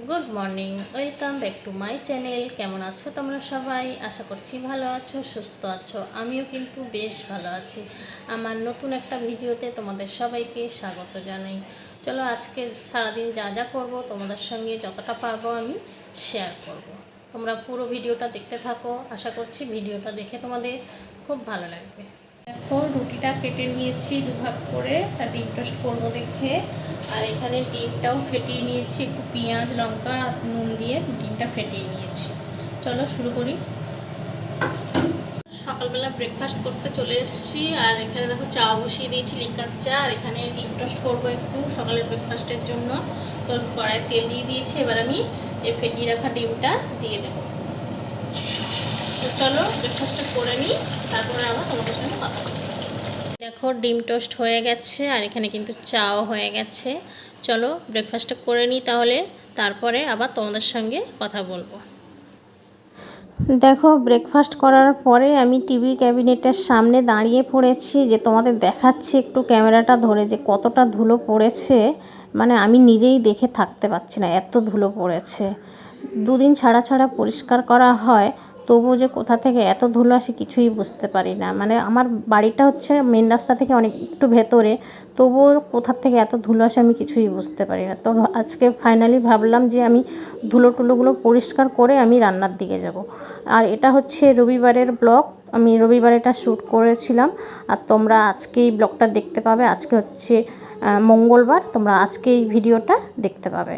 Good morning, welcome back to my channel. কেমন আছো তোমরা সবাই? আশা করছি ভালো আছো, সুস্থ আছো। আমিও কিন্তু বেশ ভালো আছি। আমার নতুন একটা ভিডিওতে তোমাদের সবাইকে স্বাগত জানাই। চলো আজকে সারাদিন যা যা করবো তোমাদের সঙ্গে যতটা পারবো আমি শেয়ার করব। তোমরা পুরো ভিডিওটা দেখতে থাকো, আশা করছি ভিডিওটা দেখে তোমাদের খুব ভালো লাগবে। দেখো রুটিটা কেটে নিয়েছি দুভাগ করে, তা ডিম টোস্ট করবো দেখে। আর এখানে ডিমটাও ফেটিয়ে নিয়েছি, একটু পেঁয়াজ লঙ্কা নুন দিয়ে ডিমটা ফেটিয়ে নিয়েছি। চলো শুরু করি। সকালবেলা ব্রেকফাস্ট করতে চলে এসেছি। আর এখানে দেখো চা বসিয়ে দিয়েছি, লিকার চা। আর এখানে ডিম টোস্ট করবো একটু সকালের ব্রেকফাস্টের জন্য। তো কড়াই তেল দিয়ে দিয়েছি, এবার আমি এই ফেটিয়ে রাখা ডিমটা দিয়ে দেবো। তো চলো ব্রেকফাস্টটা করে নিই, তারপরে আবার তোমাদের সঙ্গে কথা বলবো। দেখো ডিম টোস্ট হয়ে গেছে, আর এখানে কিন্তু চাও হয়ে গেছে। চলো ব্রেকফাস্টটা করে নিই তাহলে, তারপরে আবার তোমাদের সঙ্গে কথা বলবো। দেখো ব্রেকফাস্ট করার পরে আমি টিভি ক্যাবিনেটের সামনে দাঁড়িয়ে পড়েছি, যে তোমাদের দেখাচ্ছি একটু ক্যামেরাটা ধরে যে কতটা ধুলো পড়েছে। মানে আমি নিজেই দেখে থাকতে পারছি না, এত ধুলো পড়েছে। দুদিন ছাড়া ছাড়া পরিষ্কার করা হয়, তবুও যে কোথা থেকে এত ধুলো আসে কিছুই বুঝতে পারি না। মানে আমার বাড়িটা হচ্ছে মেন রাস্তা থেকে অনেক একটু ভেতরে, তবুও কোথা থেকে এত ধুলো আসে আমি কিছুই বুঝতে পারি না। তো আজকে ফাইনালি ভাবলাম যে আমি ধুলোটুলোগুলো পরিষ্কার করে আমি রান্নার দিকে যাব। আর এটা হচ্ছে রবিবারের ব্লগ, আমি রবিবার এটা শ্যুট করেছিলাম। আর তোমরা আজকে এই ব্লগটা দেখতে পাবে। আজকে হচ্ছে মঙ্গলবার, তোমরা আজকে এই ভিডিওটা দেখতে পাবে।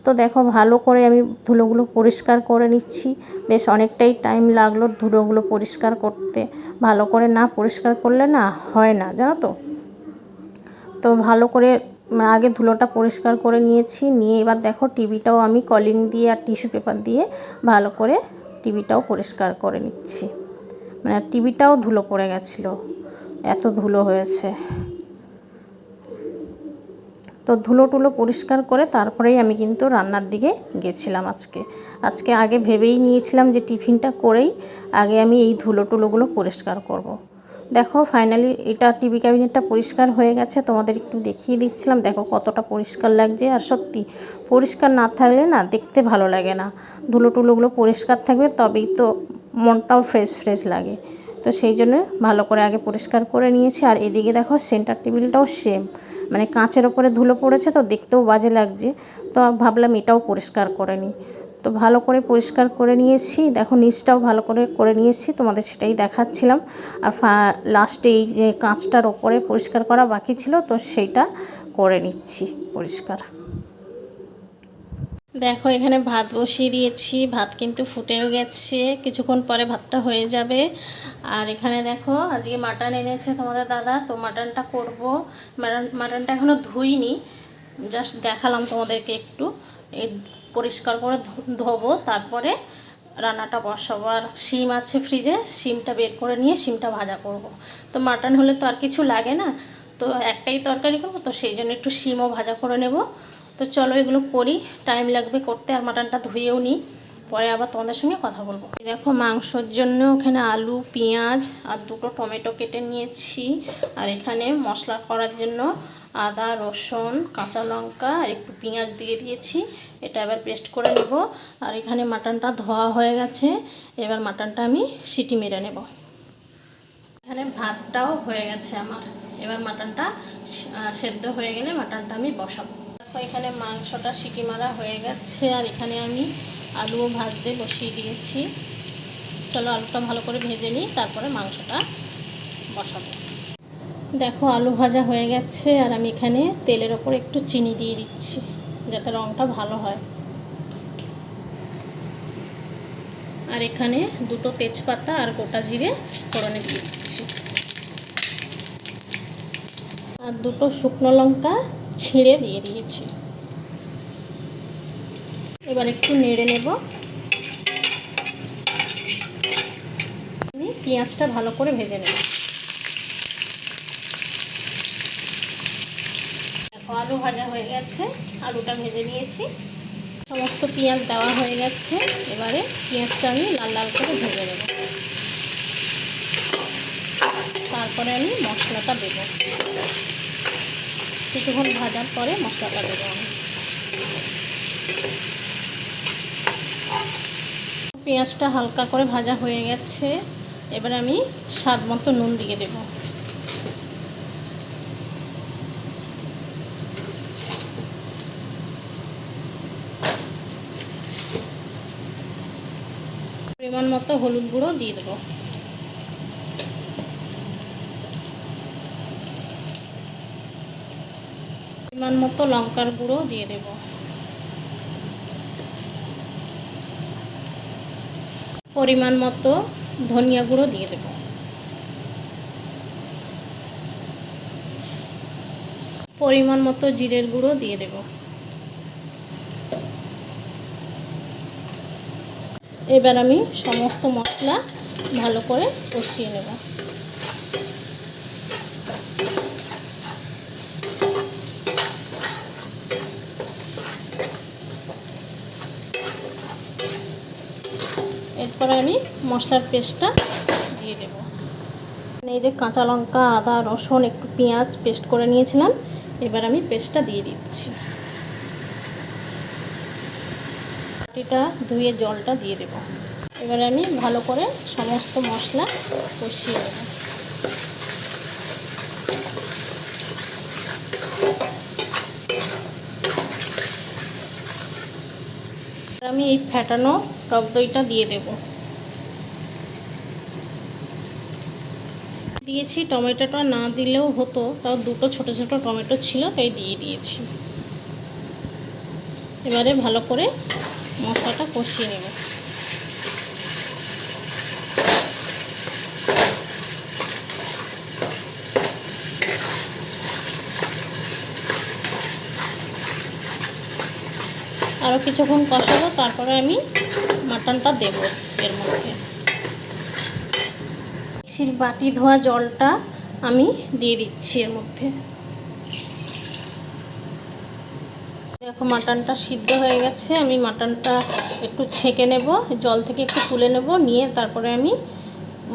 তো দেখো ভালো করে আমি ধুলোগুলো পরিষ্কার করে নিচ্ছি। বেশ অনেকটাই টাইম লাগলো ধুলোগুলো পরিষ্কার করতে। ভালো করে না পরিষ্কার করলে না হয় না, জানো তো। তো ভালো করে আগে ধুলোটা পরিষ্কার করে নিয়েছি, নিয়ে এবার দেখো টিভিটাও আমি কলিং দিয়ে আর টিস্যু পেপার দিয়ে ভালো করে টিভিটাও পরিষ্কার করে নিচ্ছি। মানে টিভিটাও ধুলো পড়ে গেছিলো, এত ধুলো হয়েছে। তো ধুলো টুলো পরিষ্কার করে তারপরেই আমি কিন্তু রান্নার দিকে গেছিলাম। আজকে আগে ভেবেই নিয়েছিলাম যে টিফিনটা করেই আগে আমি এই ধুলো টুলোগুলো পরিষ্কার করব। দেখো ফাইনালি এটা টিভি ক্যাবিনেটটা পরিষ্কার হয়ে গেছে, তোমাদের একটু দেখিয়ে দিচ্ছিলাম। দেখো কতটা পরিষ্কার লাগছে। আর সত্যি পরিষ্কার না থাকলে না দেখতে ভালো লাগে না। ধুলো টুলোগুলো পরিষ্কার থাকবে তবেই তো মনটাও ফ্রেশ ফ্রেশ লাগে। তো সেই জন্য ভালো করে আগে পরিষ্কার করে নিয়েছি। আর এদিকে দেখো সেন্টার টেবিলটাও সেম, মানে কাঁচের ওপরে ধুলো পড়েছে তো দেখতেও বাজে লাগছে। তো ভাবলাম এটাও পরিষ্কার করে নিই। তো ভালো করে পরিষ্কার করে নিয়েছি। দেখো নিচটাও ভালো করে করে নিয়েছি, তোমাদের সেটাই দেখাচ্ছিলাম। আর লাস্টে এই যে কাঁচটার ওপরে পরিষ্কার করা বাকি ছিল, তো সেইটা করে নিচ্ছি পরিষ্কার। দেখো এখানে ভাত বসিয়ে দিয়েছি, ভাত কিন্তু ফুটেও গেছে, কিছুক্ষণ পরে ভাতটা হয়ে যাবে। আর এখানে দেখো আজকে মাটন এনেছে তোমাদের দাদা, তো মাটনটা করব। মাটনটা এখনও ধুইনি, জাস্ট দেখালাম তোমাদেরকে একটু। এই পরিষ্কার করে ধোবো, তারপরে রান্নাটা বসাবো। আর শিম আছে ফ্রিজে, শিমটা বের করে নিয়ে শিমটা ভাজা করব। তো মাটন হলে তো আর কিছু লাগে না, তো একটাই তরকারি করবো, তো সেই জন্য একটু শিমও ভাজা করে নেব। তো চলো এগুলো করি, টাইম লাগবে করতে। আর মাটনটা ধুয়েও নিই, পরে আবার তোমাদের সঙ্গে কথা বলবো। দেখো মাংসর জন্য ওখানে আলু পেঁয়াজ আর দুটো টমেটো কেটে নিয়েছি। আর এখানে মশলা করার জন্য আদা রসুন কাঁচা লঙ্কা আর একটু পেঁয়াজ দিয়ে দিয়েছি। এটা এবার পেস্ট করে নেব। আর এখানে মাটনটা ধোয়া হয়ে গেছে, এবার মাটনটা আমি সিটি মেরে নেব। এখানে ভাতটাও হয়ে গেছে আমার, এবার মাটনটা সেদ্ধ হয়ে গেলে মাটনটা আমি বসাবো। এখানে মাংসটা সিটি মারা হয়ে গেছে। আর এখানে আমি আলুও ভাজতে বসিয়ে দিয়েছি। চলো আলুটা ভালো করে ভেজে নিই, তারপরে মাংসটা বসাবো। দেখো আলু ভাজা হয়ে গেছে, আর আমি এখানে তেলের ওপর একটু চিনি দিয়ে দিচ্ছি যাতে রঙটা ভালো হয়। আর এখানে দুটো তেজপাতা আর গোটা জিরে ফোড়নে দিয়ে দিচ্ছি। আর দুটো শুকনো লঙ্কা ছিঁড়ে দিয়ে দিয়েছি। এবার একটু নেড়ে নেব। আমি পেঁয়াজটা ভালো করে ভেজে নেব। দেখো আলু ভাজা হয়ে গেছে, আলুটা ভেজে নিয়েছি, সমস্ত পেঁয়াজ দেওয়া হয়ে গেছে। এবারে পেঁয়াজটা আমি লাল লাল করে ভেজে নেব, তারপরে আমি মশলাটা দেব। কিছুক্ষণ ভাজার পরে মশলাটা দেবো আমি। পেঁয়াজটা হালকা করে ভাজা হয়ে গেছে, এবার আমি স্বাদ মতো নুন দিয়ে দেব। পরিমাণ মতো হলুদ গুঁড়ো দিয়ে দেব। পরিমাণ মতো লঙ্কার গুঁড়ো দিয়ে দেব। পরিমাণ মতো ধনিয়া গুঁড়ো দিয়ে দেব। পরিমাণ মতো জিরের গুঁড়ো দিয়ে দেব। এবার আমি সমস্ত মশলা ভালো করে কষিয়ে নেব। এরপরে আমি মশলার পেস্টটা দিয়ে দেব। এই যে কাঁচা লঙ্কা, আদা, রসুন, একটু পেঁয়াজ পেস্ট করে নিয়েছিলাম, এবার আমি পেস্টটা দিয়ে দিচ্ছি। বাটিটা ধুয়ে জলটা দিয়ে দেব। এবার আমি ভালো করে সমস্ত মশলা কষিয়ে দেব। আমি এই ফেটানো টক দইটা দিয়ে দেব। দিয়েছি, টমেটোটা না দিলেও হতো, তাও দুটো ছোট ছোট টমেটো ছিল তাই দিয়ে দিয়েছি। এবারে ভালো করে মশলাটা কষিয়ে নেব। আরও কিছুক্ষণ কষাবো, তারপরে আমি মাটনটা দেব এর মধ্যে। মিক্সির বাটি ধোয়া জলটা আমি দিয়ে দিচ্ছি এর মধ্যে। দেখো মাটনটা সিদ্ধ হয়ে গেছে, আমি মাটনটা একটু ছেঁকে নেব, জল থেকে একটু তুলে নেব, নিয়ে তারপরে আমি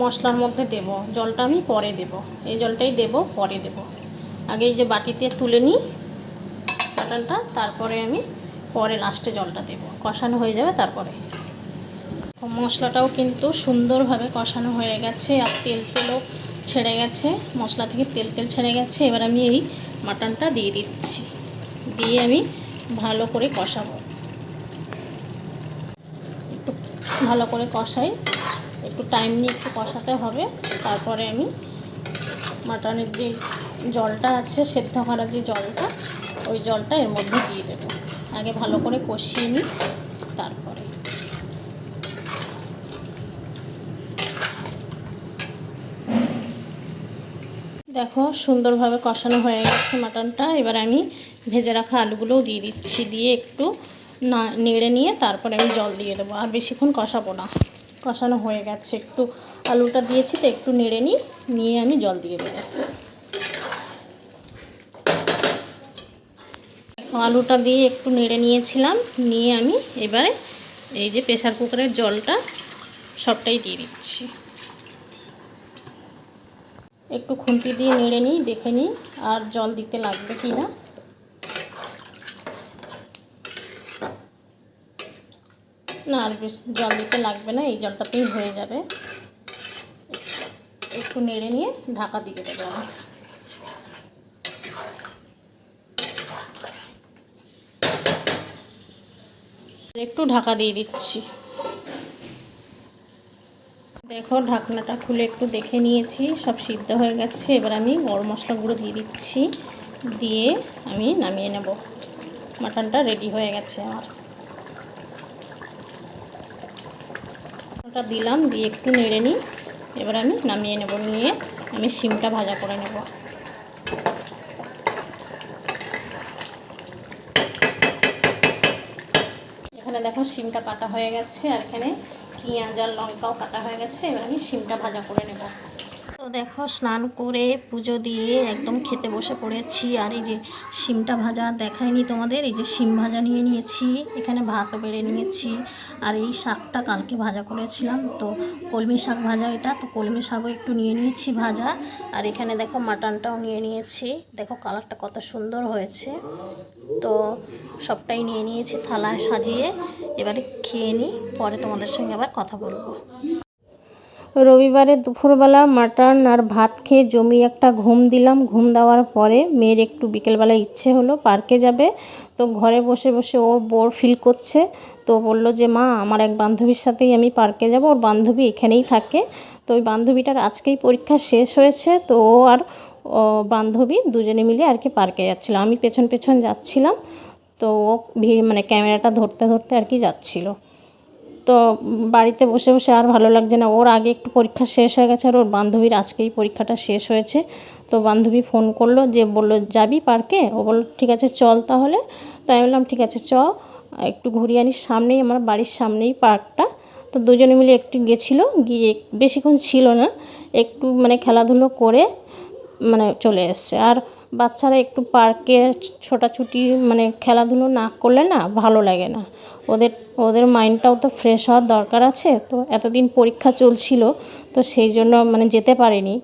মশলার মধ্যে দেব। জলটা আমি পরে দেব, এই জলটাই দেব, পরে দেব। আগে এই যে বাটিতে তুলে নিই মাটনটা, তারপরে আমি পরে লাস্টে জলটা দেব, কষানো হয়ে যাবে তারপরে। মশলাটাও কিন্তু সুন্দরভাবে কষানো হয়ে গেছে, আর তেলও ছেড়ে গেছে, মশলা থেকে তেল ছেড়ে গেছে। এবার আমি এই মাটনটা দিয়ে দিচ্ছি, দিয়ে আমি ভালো করে কষাবো। একটু ভালো করে কষাই, একটু টাইম নিয়ে একটু কষাতে হবে। তারপরে আমি মাটনের যে জলটা আছে, সেদ্ধ করার যে জলটা, ওই জলটা এর মধ্যে দিয়ে দেবো। আগে ভালো করে কষিয়ে নিই, তারপরে। দেখো সুন্দরভাবে কষানো হয়ে গেছে মাটনটা। এবার আমি ভেজে রাখা আলুগুলোও দিয়ে দিচ্ছি, দিয়ে একটু নেড়ে নিয়ে তারপরে আমি জল দিয়ে দেবো। আর বেশিক্ষণ কষাবো না, কষানো হয়ে গেছে। একটু আলুটা দিয়েছি তো একটু নেড়ে নিয়ে আমি জল দিয়ে দেবো। আলুটা দিয়ে একটু নেড়ে নিয়েছিলাম, নিয়ে আমি এবারে এই যে প্রেসার কুকারের জলটা সবটাই দিয়ে দিচ্ছি। একটু খুন্তি দিয়ে নেড়ে নিই, দেখে নিই আর জল দিতে লাগবে কি না। না, আর বেশ জল দিতে লাগবে না, এই জলটাতেই হয়ে যাবে। একটু নেড়ে নিয়ে ঢাকা দিয়ে দেবো। একটু ঢাকা দিয়ে দিচ্ছি। দেখো ঢাকনাটা খুলে একটু দেখে নিয়েছি, সব সিদ্ধ হয়ে গেছে। এবার আমি গরম মশলা গুঁড়ো দিয়ে দিচ্ছি, দিয়ে আমি নামিয়ে নেব। মাটনটা রেডি হয়ে গেছে আমার। ওটা দিলাম, দিয়ে একটু নেড়ে নিই। এবার আমি নামিয়ে নেব, নিয়ে আমি শিমটা ভাজা করে নেব। এখানে দেখো শিমটা কাটা হয়ে গেছে, আর এখানে পেঁয়াজ আর লঙ্কাও কাটা হয়ে গেছে। এবার আমি শিমটা ভাজা করে নেব। তো দেখো স্নান করে পুজো দিয়ে একদম খেতে বসে পড়েছি। আর এই যে শিমটা ভাজা দেখায়নি তোমাদের, এই যে শিম ভাজা নিয়ে নিয়েছি, এখানে ভাতও বেড়ে নিয়েছি। আর এই শাকটা কালকে ভাজা করেছিলাম, তো কলমি শাক ভাজা এটা, তো কলমি শাকও একটু নিয়ে নিয়েছি ভাজা। আর এখানে দেখো মাটনটাও নিয়ে নিয়েছি, দেখো কালারটা কত সুন্দর হয়েছে। তো সবটাই নিয়ে নিয়েছি থালায় সাজিয়ে, এবারে খেয়ে নিই, পরে তোমাদের সঙ্গে আবার কথা বলবো। রবিবারে দুপুরবেলা মাটন আর ভাত খেয়ে জমিয়ে একটা ঘুম দিলাম। ঘুম দেওয়ার পরে মেয়ের একটু বিকেলবেলা ইচ্ছে হলো পার্কে যাবে, তো ঘরে বসে বসে ও বোর ফিল করছে। তো বলল যে মা, আমার এক বান্ধবীর সাথেই আমি পার্কে যাব, ওর বান্ধবী এখানেই থাকে। তো ওই বান্ধবীটার আজকেই পরীক্ষা শেষ হয়েছে, তো ও আর বান্ধবী দুজনে মিলে আর কি পার্কে যাচ্ছিলো। আমি পেছন পেছন যাচ্ছিলাম, তো ও মানে ক্যামেরাটা ধরতে ধরতে আর কি যাচ্ছিল। তো বাড়িতে বসে বসে আর ভালো লাগছে না, ওর আগে একটু পরীক্ষা শেষ হয়ে গেছে আর ওর বান্ধবীর আজকেই পরীক্ষাটা শেষ হয়েছে। তো বান্ধবী ফোন করলো, যে বললো যাবি পার্কে? ও বললো ঠিক আছে চল তাহলে। তো আমি বললাম ঠিক আছে চ, একটু ঘুরিয়ে আনিস, সামনেই আমার বাড়ির সামনেই পার্কটা। তো দুজনে মিলে একটু গেছিলো, গিয়ে বেশিক্ষণ ছিল না, একটু মানে খেলাধুলো করে মানে চলে এসছে। আর বাচ্চারা একটু পার্কে ছোটাছুটি মানে খেলাধুলো না করলে না ভালো লাগে না, ওদের মাইন্ডটাও তো ফ্রেশ হওয়ার দরকার আছে। তো এতদিন পরীক্ষা চলছিল, তো সেই জন্য মানে যেতে পারেনি,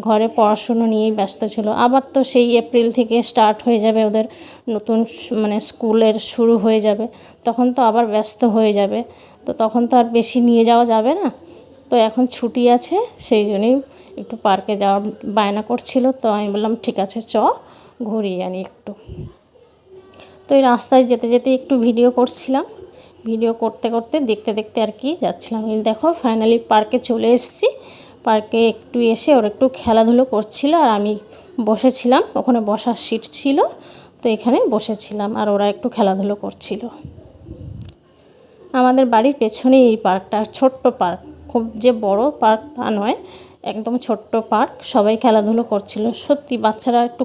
ঘরে পড়াশুনো নিয়েই ব্যস্ত ছিল। আবার তো সেই এপ্রিল থেকে স্টার্ট হয়ে যাবে ওদের নতুন মানে স্কুলের শুরু হয়ে যাবে, তখন তো আবার ব্যস্ত হয়ে যাবে, তো তখন তো আর বেশি নিয়ে যাওয়া যাবে না। তো এখন ছুটি আছে, সেই জন্যই একটু পার্কে যাওয়ার বায়না করছিল। তো আমি বললাম ঠিক আছে চ, ঘুরিয়ে আনি একটু। তো এই রাস্তায় যেতে যেতে একটু ভিডিও করছিলাম, ভিডিও করতে করতে দেখতে দেখতে আর কি যাচ্ছিলাম। এই দেখো ফাইনালি পার্কে চলে এসেছি। পার্কে একটু এসে ওর একটু খেলাধুলো করছিল, আর আমি বসেছিলাম, ওখানে বসার সিট ছিল, তো এখানে বসেছিলাম আর ওরা একটু খেলাধুলো করছিল। আমাদের বাড়ির পেছনেই এই পার্কটা, ছোট্ট পার্ক, খুব যে বড় পার্ক তা নয়, একদম ছোট্ট পার্ক। সবাই খেলাধুলো করছিল, সত্যি বাচ্চারা একটু